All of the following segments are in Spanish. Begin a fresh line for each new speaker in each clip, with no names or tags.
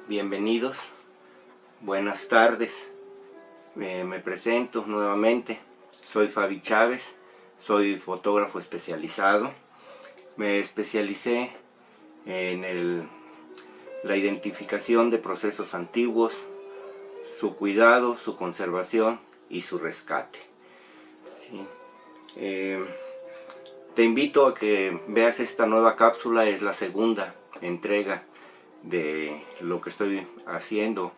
Bienvenidos, buenas tardes. Me presento nuevamente, soy Fabi Chávez, soy fotógrafo especializado. Me especialicé en la identificación de procesos antiguos, su cuidado, su conservación y su rescate. ¿Sí? Te invito a que veas esta nueva cápsula, es la segunda entrega de lo que estoy haciendo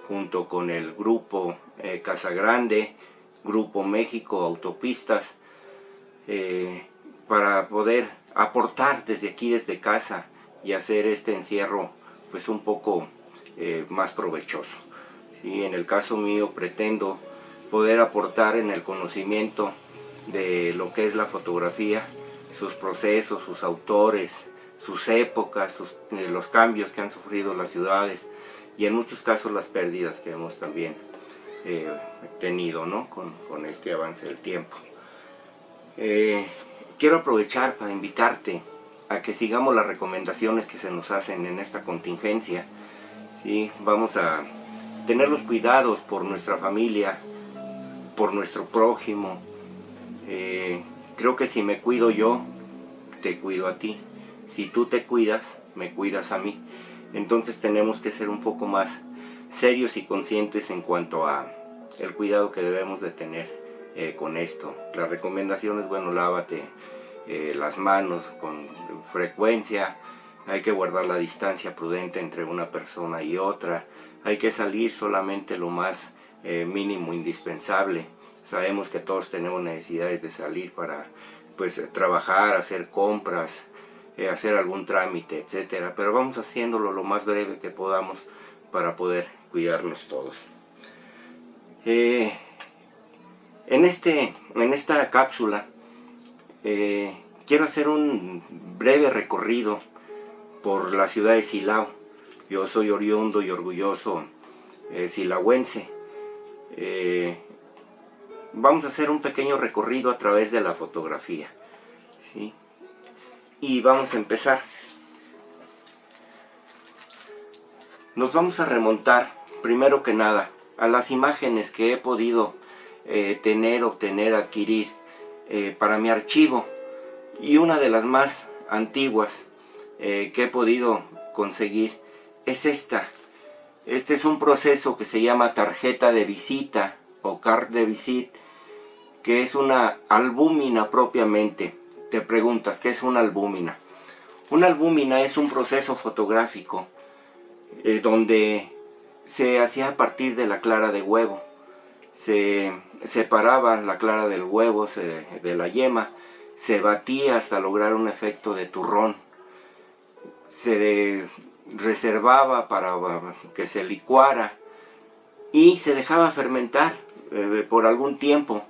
junto con el grupo Casa Grande, Grupo México Autopistas, para poder aportar desde aquí, desde casa, y hacer este encierro pues un poco más provechoso. ¿Sí? En el caso mío pretendo poder aportar en el conocimiento de lo que es la fotografía, sus procesos, sus autores, sus épocas, los cambios que han sufrido las ciudades y en muchos casos las pérdidas que hemos también tenido, ¿no? con este avance del tiempo. Quiero aprovechar para invitarte a que sigamos las recomendaciones que se nos hacen en esta contingencia. ¿Sí? Vamos a tener los cuidados por nuestra familia, por nuestro prójimo. Creo que si me cuido yo, te cuido a ti. Si tú te cuidas, me cuidas a mí. Entonces tenemos que ser un poco más serios y conscientes en cuanto a el cuidado que debemos de tener con esto. La recomendación es, bueno, lávate las manos con frecuencia, hay que guardar la distancia prudente entre una persona y otra, hay que salir solamente lo más mínimo indispensable. Sabemos que todos tenemos necesidades de salir para pues trabajar, hacer compras, hacer algún trámite, etcétera, pero vamos haciéndolo lo más breve que podamos para poder cuidarnos todos. En esta cápsula quiero hacer un breve recorrido por la ciudad de Silao. Yo soy oriundo y orgulloso silauense. Vamos a hacer un pequeño recorrido a través de la fotografía, ¿sí? Y vamos a empezar. Nos vamos a remontar, primero que nada, a las imágenes que he podido obtener, adquirir para mi archivo. Y una de las más antiguas que he podido conseguir es esta. Este es un proceso que se llama tarjeta de visita o carte de visite, que es una albúmina propiamente. Te preguntas, ¿qué es una albúmina? Una albúmina es un proceso fotográfico donde se hacía a partir de la clara de huevo. Se separaba la clara del huevo de la yema, se batía hasta lograr un efecto de turrón. Se reservaba para que se licuara y se dejaba fermentar por algún tiempo.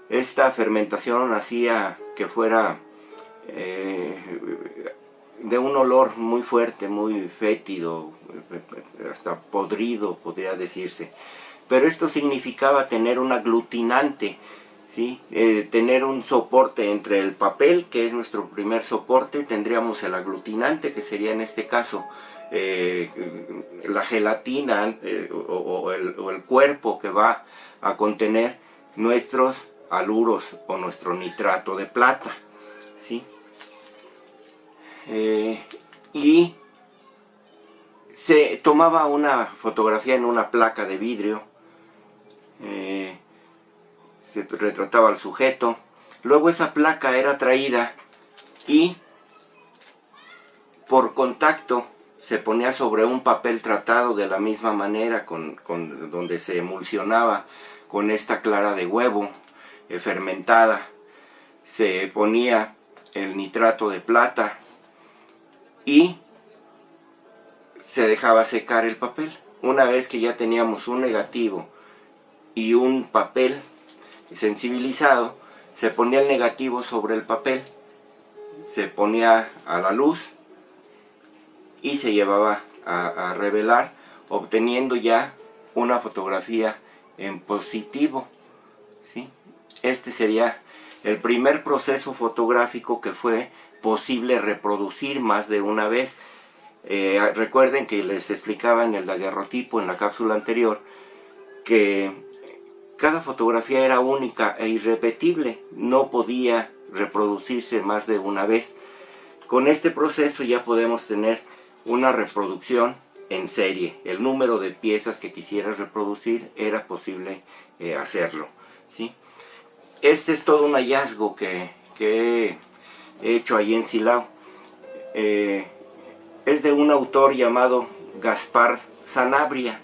Esta fermentación hacía que fuera de un olor muy fuerte, muy fétido, hasta podrido podría decirse. Pero esto significaba tener un aglutinante, ¿sí? Tener un soporte entre el papel, que es nuestro primer soporte, tendríamos el aglutinante, que sería en este caso la gelatina o el cuerpo que va a contener nuestros haluros o nuestro nitrato de plata, ¿sí? Y se tomaba una fotografía en una placa de vidrio, se retrataba al sujeto, luego esa placa era traída y por contacto se ponía sobre un papel tratado de la misma manera, donde se emulsionaba con esta clara de huevo fermentada, se ponía el nitrato de plata y se dejaba secar el papel. Una vez que ya teníamos un negativo y un papel sensibilizado, se ponía el negativo sobre el papel, se ponía a la luz y se llevaba a revelar, obteniendo ya una fotografía en positivo, ¿sí? Este sería el primer proceso fotográfico que fue posible reproducir más de una vez. Recuerden que les explicaba en el daguerrotipo, en la cápsula anterior, que cada fotografía era única e irrepetible, no podía reproducirse más de una vez. Con este proceso ya podemos tener una reproducción en serie. El número de piezas que quisieras reproducir era posible hacerlo, ¿sí? Este es todo un hallazgo que he hecho ahí en Silao. Es de un autor llamado Gaspar Sanabria,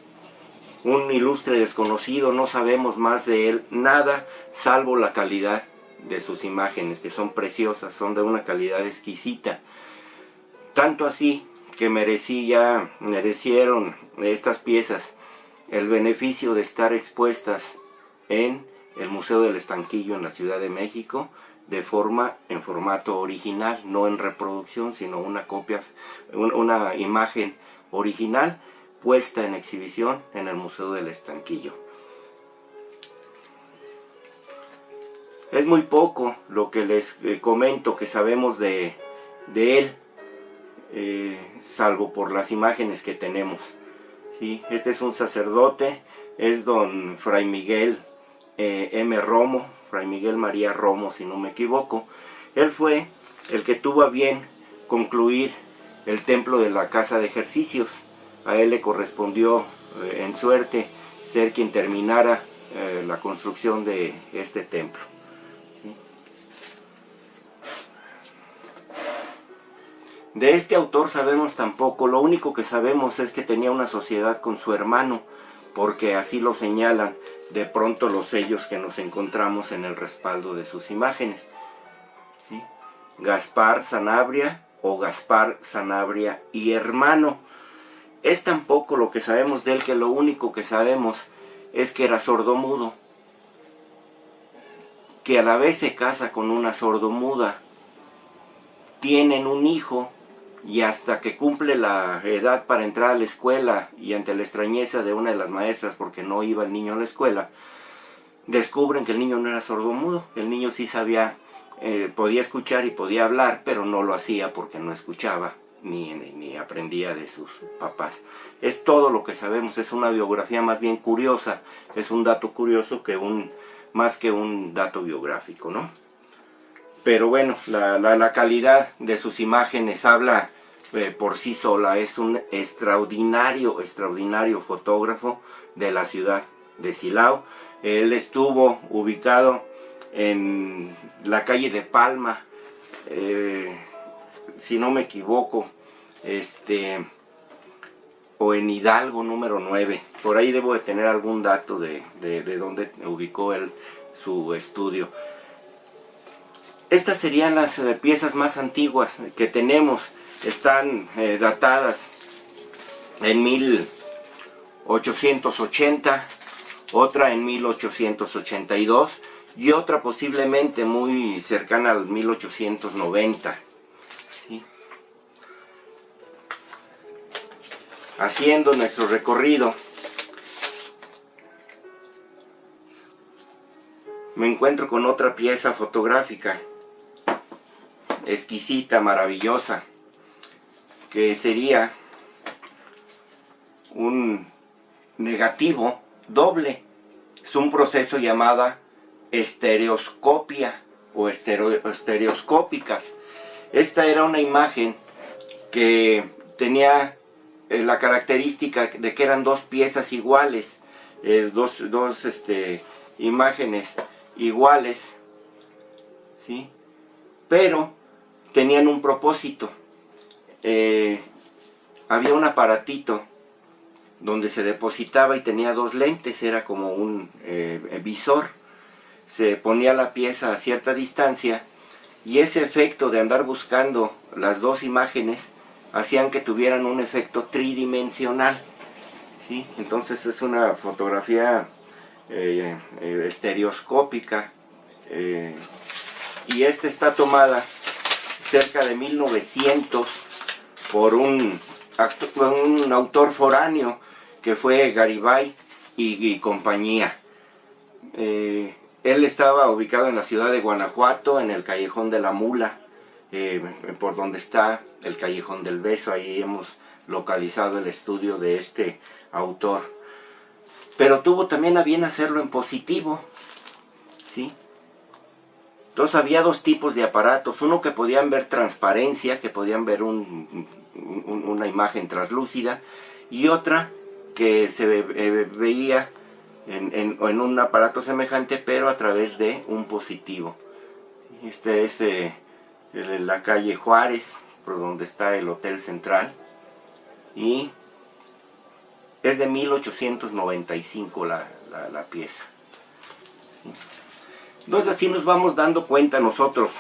un ilustre desconocido. No sabemos más de él nada, salvo la calidad de sus imágenes, que son preciosas, son de una calidad exquisita. Tanto así que merecieron estas piezas el beneficio de estar expuestas en el Museo del Estanquillo en la Ciudad de México, en formato original, no en reproducción, sino una copia, una imagen original puesta en exhibición en el Museo del Estanquillo. Es muy poco lo que les comento que sabemos de él, salvo por las imágenes que tenemos, ¿sí? Este es un sacerdote, es don Fray Miguel M. Romo, Fray Miguel María Romo, si no me equivoco. Él fue el que tuvo a bien concluir el templo de la Casa de Ejercicios. A él le correspondió en suerte ser quien terminara la construcción de este templo. De este autor sabemos tampoco, lo único que sabemos es que tenía una sociedad con su hermano, porque así lo señalan de pronto los sellos que nos encontramos en el respaldo de sus imágenes, ¿sí? Gaspar Sanabria o Gaspar Sanabria y hermano. Es tan poco lo que sabemos de él que lo único que sabemos es que era sordomudo, que a la vez se casa con una sordomuda, tienen un hijo, y hasta que cumple la edad para entrar a la escuela y ante la extrañeza de una de las maestras porque no iba el niño a la escuela, descubren que el niño no era sordomudo. El niño sí sabía, podía escuchar y podía hablar, pero no lo hacía porque no escuchaba ni aprendía de sus papás. Es todo lo que sabemos. Es una biografía más bien curiosa, es un dato curioso más que un dato biográfico, ¿no? Pero bueno, la calidad de sus imágenes habla por sí sola. Es un extraordinario fotógrafo de la ciudad de Silao. Él estuvo ubicado en la calle de Palma, si no me equivoco, o en Hidalgo número 9. Por ahí debo de tener algún dato de dónde ubicó él su estudio. Estas serían las piezas más antiguas que tenemos. Están datadas en 1880, otra en 1882 y otra posiblemente muy cercana al 1890. ¿Sí? Haciendo nuestro recorrido, me encuentro con otra pieza fotográfica exquisita, maravillosa, que sería un negativo doble. Es un proceso llamado estereoscopia o estereoscópicas. Esta era una imagen que tenía la característica de que eran dos piezas iguales, dos imágenes iguales, ¿sí? Pero tenían un propósito. Había un aparatito donde se depositaba y tenía dos lentes, era como un visor. Se ponía la pieza a cierta distancia y ese efecto de andar buscando las dos imágenes hacían que tuvieran un efecto tridimensional, ¿sí? Entonces es una fotografía estereoscópica, y esta está tomada cerca de 1900 por un autor foráneo que fue Garibay y compañía. Él estaba ubicado en la ciudad de Guanajuato, en el Callejón de la Mula, por donde está el Callejón del Beso. Ahí hemos localizado el estudio de este autor. Pero tuvo también a bien hacerlo en positivo, ¿sí? Entonces había dos tipos de aparatos, uno que podían ver transparencia, que podían ver una imagen translúcida, y otra que se veía en un aparato semejante, pero a través de un positivo. Este es la calle Juárez, por donde está el Hotel Central, y es de 1895 la pieza. Entonces así nos vamos dando cuenta nosotros.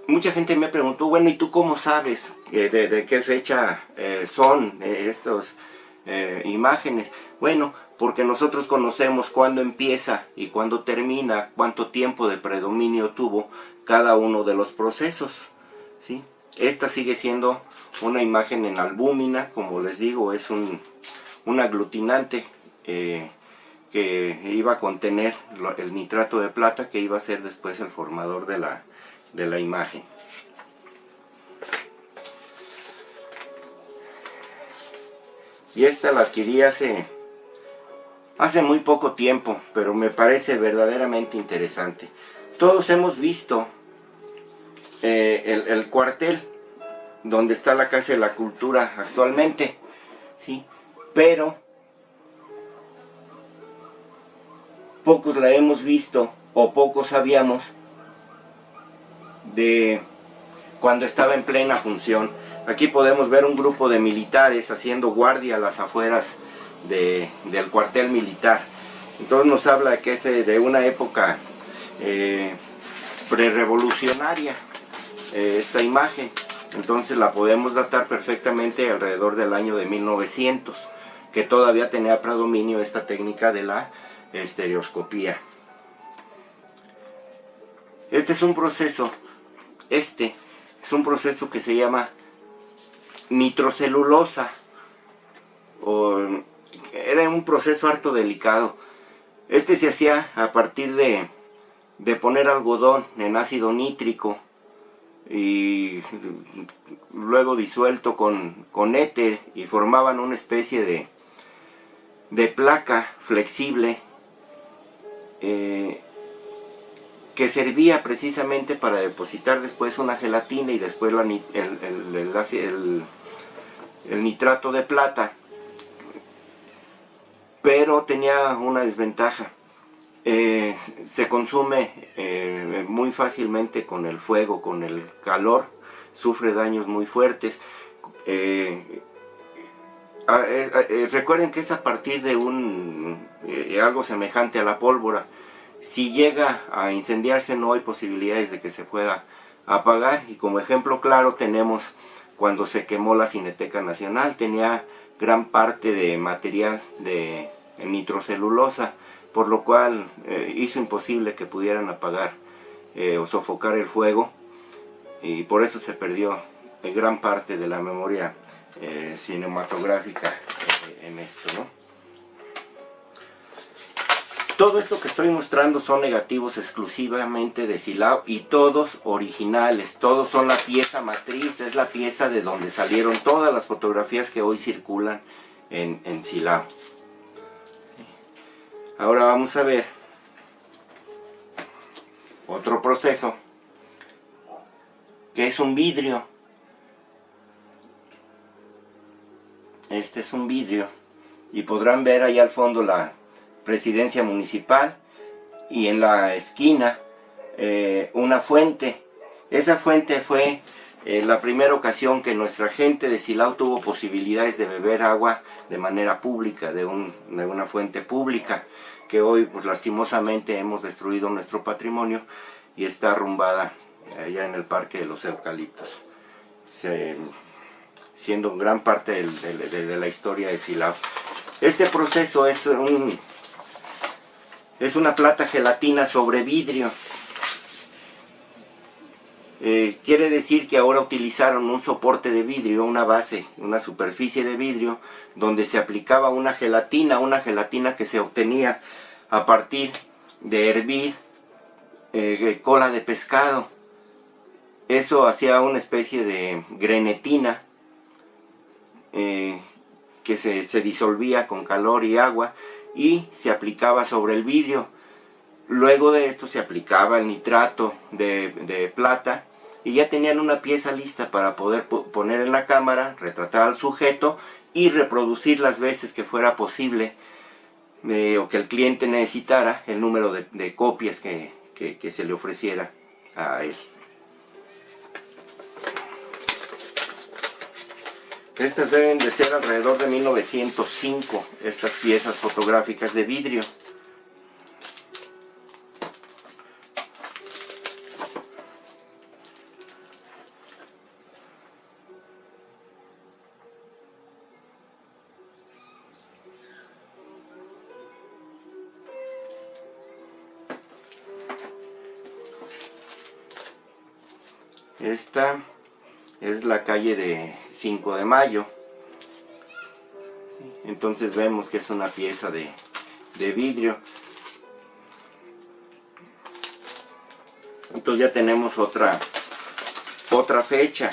Mucha gente me preguntó, bueno, ¿y tú cómo sabes de qué fecha son estas imágenes? Bueno, porque nosotros conocemos cuándo empieza y cuándo termina, cuánto tiempo de predominio tuvo cada uno de los procesos, ¿sí? Esta sigue siendo una imagen en albúmina, como les digo, es un aglutinante que iba a contener el nitrato de plata, que iba a ser después el formador de la imagen. Y esta la adquirí hace muy poco tiempo, pero me parece verdaderamente interesante. Todos hemos visto el cuartel donde está la Casa de la Cultura actualmente, ¿sí? Pero pocos la hemos visto o pocos sabíamos de cuando estaba en plena función. Aquí podemos ver un grupo de militares haciendo guardia a las afueras del cuartel militar. Entonces nos habla que es de una época prerevolucionaria esta imagen. Entonces la podemos datar perfectamente alrededor del año de 1900, que todavía tenía predominio esta técnica de la estereoscopía. Este es un proceso que se llama nitrocelulosa. Era un proceso harto delicado. Este se hacía a partir de poner algodón en ácido nítrico y luego disuelto con éter, y formaban una especie de placa flexible que servía precisamente para depositar después una gelatina y después el nitrato de plata. Pero tenía una desventaja. Se consume muy fácilmente con el fuego, con el calor, sufre daños muy fuertes. Recuerden que es a partir de algo semejante a la pólvora. Si llega a incendiarse, no hay posibilidades de que se pueda apagar. Y como ejemplo claro tenemos cuando se quemó la Cineteca Nacional. Tenía gran parte de material de nitrocelulosa, por lo cual hizo imposible que pudieran apagar o sofocar el fuego, y por eso se perdió gran parte de la memoria cinematográfica en esto, ¿no? Todo esto que estoy mostrando son negativos exclusivamente de Silao, y todos originales, todos son la pieza matriz, es la pieza de donde salieron todas las fotografías que hoy circulan en Silao. Ahora vamos a ver otro proceso, que es un vidrio. Este es un vidrio, y podrán ver ahí al fondo la Presidencia Municipal, y en la esquina una fuente. Esa fuente fue la primera ocasión que nuestra gente de Silao tuvo posibilidades de beber agua de manera pública, de una fuente pública, que hoy pues lastimosamente hemos destruido nuestro patrimonio y está arrumbada allá en el Parque de los Eucaliptos, siendo gran parte de la historia de Silao. Este proceso es una plata gelatina sobre vidrio. Quiere decir que ahora utilizaron un soporte de vidrio, una base, una superficie de vidrio, donde se aplicaba una gelatina que se obtenía a partir de hervir cola de pescado. Eso hacía una especie de grenetina que se disolvía con calor y agua y se aplicaba sobre el vidrio. Luego de esto se aplicaba el nitrato de plata y ya tenían una pieza lista para poder poner en la cámara, retratar al sujeto y reproducir las veces que fuera posible o que el cliente necesitara el número de copias que se le ofreciera a él. Estas deben de ser alrededor de 1905, estas piezas fotográficas de vidrio. Esta es la calle de 5 de Mayo. Entonces vemos que es una pieza de vidrio. Entonces ya tenemos otra fecha.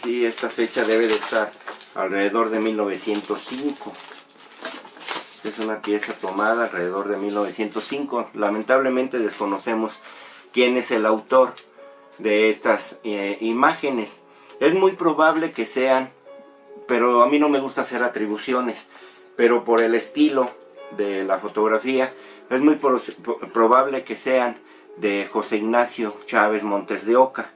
Sí, esta fecha debe de estar alrededor de 1905. Es una pieza tomada alrededor de 1905. Lamentablemente desconocemos quién es el autor de estas imágenes. Es muy probable que sean, pero a mí no me gusta hacer atribuciones, pero por el estilo de la fotografía es muy probable que sean de José Ignacio Chávez Montes de Oca.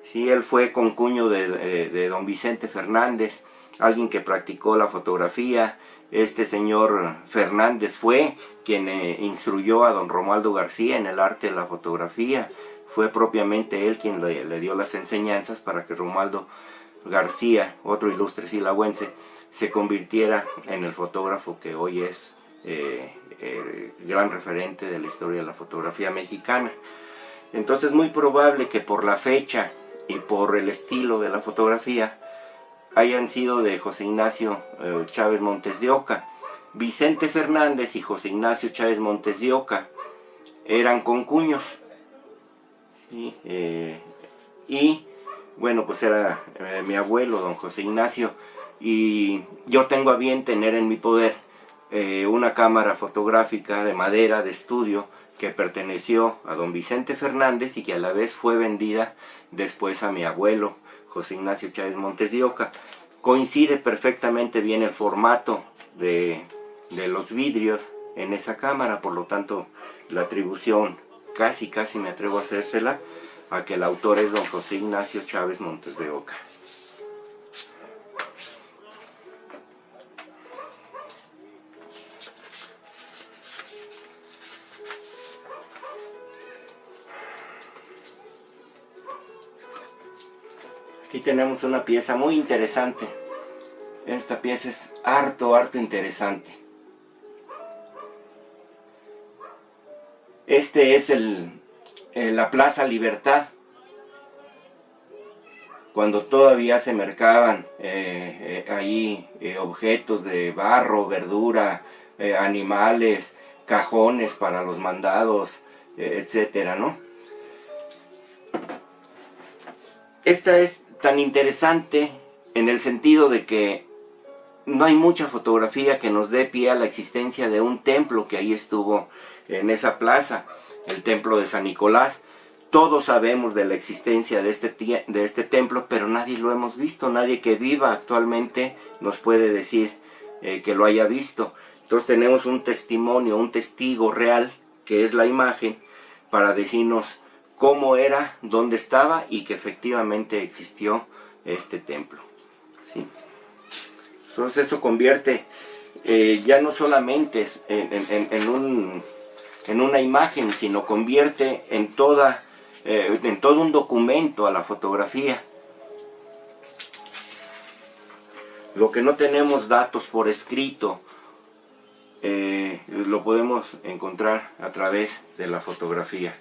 Sí, él fue concuño de don Vicente Fernández, alguien que practicó la fotografía. Este señor Fernández fue quien instruyó a don Romualdo García en el arte de la fotografía. Fue propiamente él quien le dio las enseñanzas para que Romualdo García, otro ilustre silagüense, se convirtiera en el fotógrafo que hoy es el gran referente de la historia de la fotografía mexicana. Entonces es muy probable que por la fecha y por el estilo de la fotografía hayan sido de José Ignacio Chávez Montes de Oca. Vicente Fernández y José Ignacio Chávez Montes de Oca eran concuños. ¿Sí? Y bueno, pues era mi abuelo, don José Ignacio, y yo tengo a bien tener en mi poder una cámara fotográfica de madera de estudio que perteneció a don Vicente Fernández y que a la vez fue vendida después a mi abuelo, José Ignacio Chávez Montes de Oca. Coincide perfectamente bien el formato de los vidrios en esa cámara, por lo tanto la atribución casi me atrevo a hacérsela a que el autor es don José Ignacio Chávez Montes de Oca. Aquí tenemos una pieza muy interesante. Esta pieza es harto interesante. Este es la Plaza Libertad, cuando todavía se mercaban ahí objetos de barro, verdura, animales, cajones para los mandados, etcétera, ¿no? Esta es tan interesante en el sentido de que no hay mucha fotografía que nos dé pie a la existencia de un templo que ahí estuvo en esa plaza, el templo de San Nicolás. Todos sabemos de la existencia de este templo, pero nadie lo hemos visto. Nadie que viva actualmente nos puede decir que lo haya visto. Entonces tenemos un testimonio, un testigo real, que es la imagen, para decirnos cómo era, dónde estaba y que efectivamente existió este templo. ¿Sí? Entonces esto convierte ya no solamente en una imagen, sino convierte en todo un documento a la fotografía. Lo que no tenemos datos por escrito, lo podemos encontrar a través de la fotografía.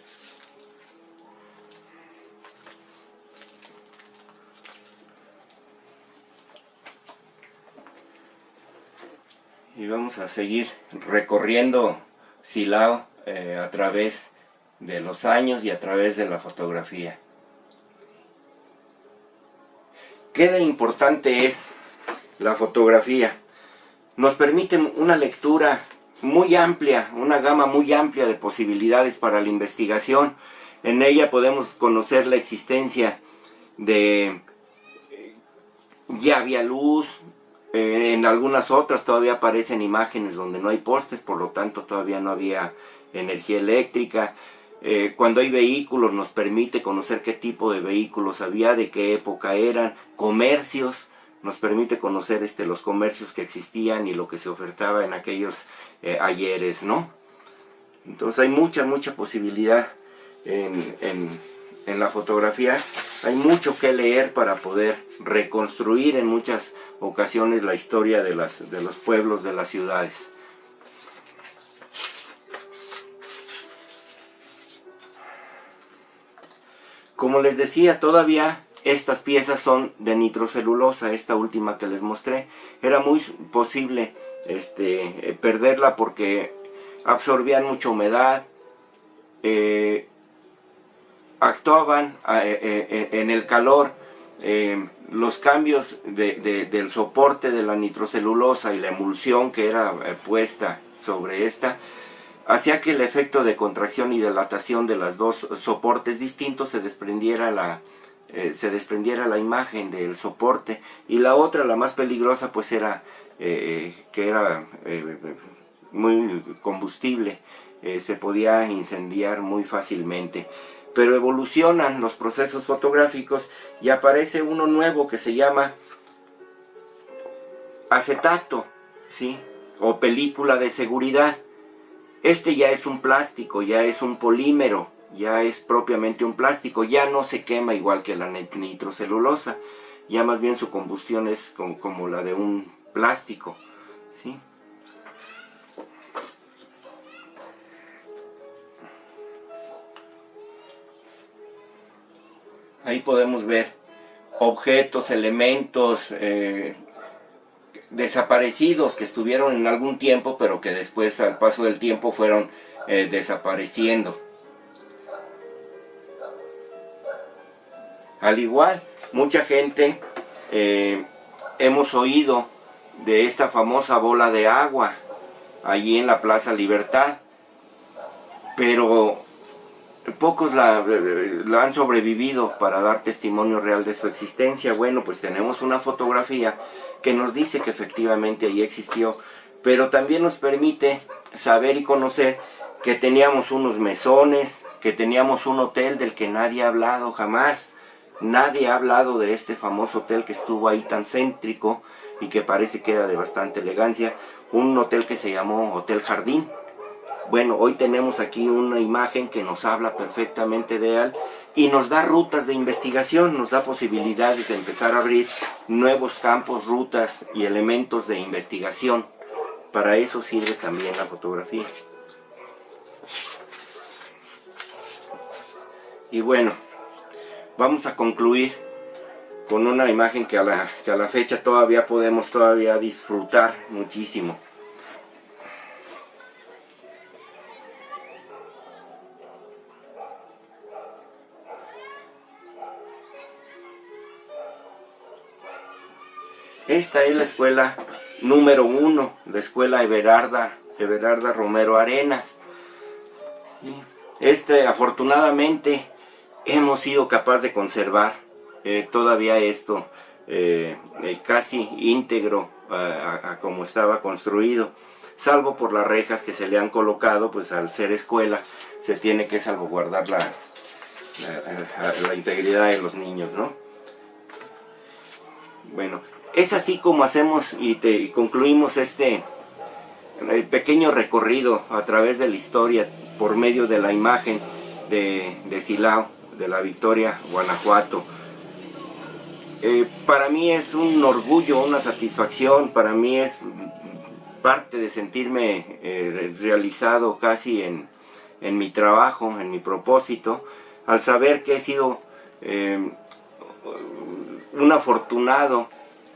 Y vamos a seguir recorriendo Silao a través de los años y a través de la fotografía. ¿Qué de importante es la fotografía? Nos permite una lectura muy amplia, una gama muy amplia de posibilidades para la investigación. En ella podemos conocer la existencia de ya había luz, en algunas otras todavía aparecen imágenes donde no hay postes, por lo tanto todavía no había energía eléctrica. Cuando hay vehículos nos permite conocer qué tipo de vehículos había, de qué época eran, comercios, nos permite conocer los comercios que existían y lo que se ofertaba en aquellos ayeres, ¿no? Entonces hay mucha posibilidad en la fotografía. Hay mucho que leer para poder reconstruir en muchas ocasiones la historia de los pueblos, de las ciudades. Como les decía, todavía estas piezas son de nitrocelulosa, esta última que les mostré. Era muy posible perderla porque absorbían mucha humedad, actuaban en el calor. Los cambios del soporte de la nitrocelulosa y la emulsión que era puesta sobre esta hacía que el efecto de contracción y dilatación de los dos soportes distintos se desprendiera la imagen del soporte. Y la otra, la más peligrosa, pues era que era muy combustible, se podía incendiar muy fácilmente. Pero evolucionan los procesos fotográficos y aparece uno nuevo que se llama acetato, ¿sí? O película de seguridad. Este ya es un plástico, ya es un polímero, ya es propiamente un plástico, ya no se quema igual que la nitrocelulosa, ya más bien su combustión es como la de un plástico, ¿sí? Ahí podemos ver objetos, elementos desaparecidos que estuvieron en algún tiempo, pero que después al paso del tiempo fueron desapareciendo. Al igual, mucha gente hemos oído de esta famosa bola de agua allí en la Plaza Libertad, pero pocos la han sobrevivido para dar testimonio real de su existencia. Bueno, pues tenemos una fotografía que nos dice que efectivamente allí existió, pero también nos permite saber y conocer que teníamos unos mesones, que teníamos un hotel del que nadie ha hablado jamás. Nadie ha hablado de este famoso hotel que estuvo ahí tan céntrico y que parece que era de bastante elegancia, un hotel que se llamó Hotel Jardín. Bueno, hoy tenemos aquí una imagen que nos habla perfectamente de él y nos da rutas de investigación, nos da posibilidades de empezar a abrir nuevos campos, rutas y elementos de investigación. Para eso sirve también la fotografía. Y bueno, vamos a concluir con una imagen que a la fecha todavía podemos disfrutar muchísimo. Esta es la escuela número 1, la escuela Everarda Romero Arenas. Afortunadamente hemos sido capaces de conservar todavía esto casi íntegro a como estaba construido, salvo por las rejas que se le han colocado, pues al ser escuela se tiene que salvaguardar la integridad de los niños, ¿no? Bueno, es así como hacemos y concluimos este pequeño recorrido a través de la historia por medio de la imagen de Silao, de la Victoria, Guanajuato. Para mí es un orgullo, una satisfacción, para mí es parte de sentirme realizado casi en mi trabajo, en mi propósito, al saber que he sido un afortunado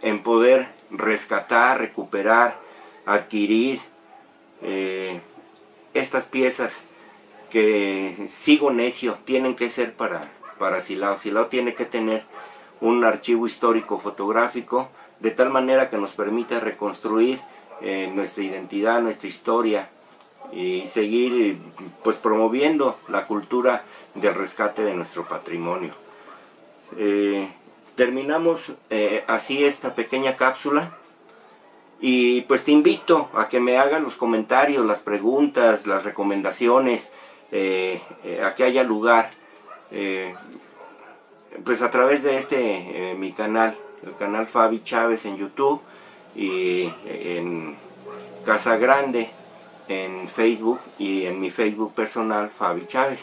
en poder rescatar, recuperar, adquirir estas piezas que, sigo necio, tienen que ser para Silao. Silao tiene que tener un archivo histórico fotográfico, de tal manera que nos permita reconstruir nuestra identidad, nuestra historia, y seguir pues promoviendo la cultura del rescate de nuestro patrimonio. Terminamos así esta pequeña cápsula, y pues te invito a que me hagas los comentarios, las preguntas, las recomendaciones, a que haya lugar pues a través de mi canal, el canal Fabi Chávez en YouTube, y en Casa Grande en Facebook, y en mi Facebook personal Fabi Chávez.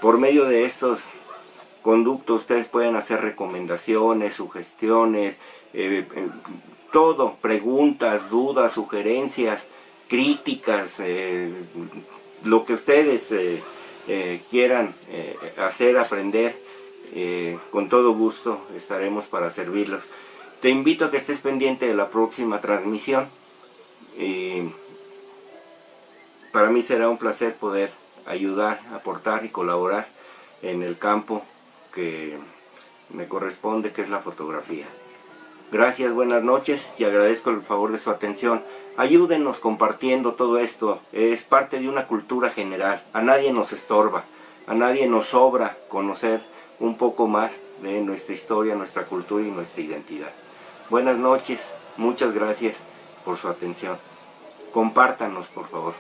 Por medio de estos conductos ustedes pueden hacer recomendaciones, sugestiones, todo, preguntas, dudas, sugerencias, críticas, lo que ustedes quieran hacer, aprender, con todo gusto estaremos para servirlos. Te invito a que estés pendiente de la próxima transmisión. Para mí será un placer poder ayudar, aportar y colaborar en el campo que me corresponde, que es la fotografía. Gracias, buenas noches, y agradezco el favor de su atención. Ayúdenos compartiendo todo esto, es parte de una cultura general. A nadie nos estorba, a nadie nos sobra conocer un poco más de nuestra historia, nuestra cultura y nuestra identidad. Buenas noches, muchas gracias por su atención. Compártanos, por favor.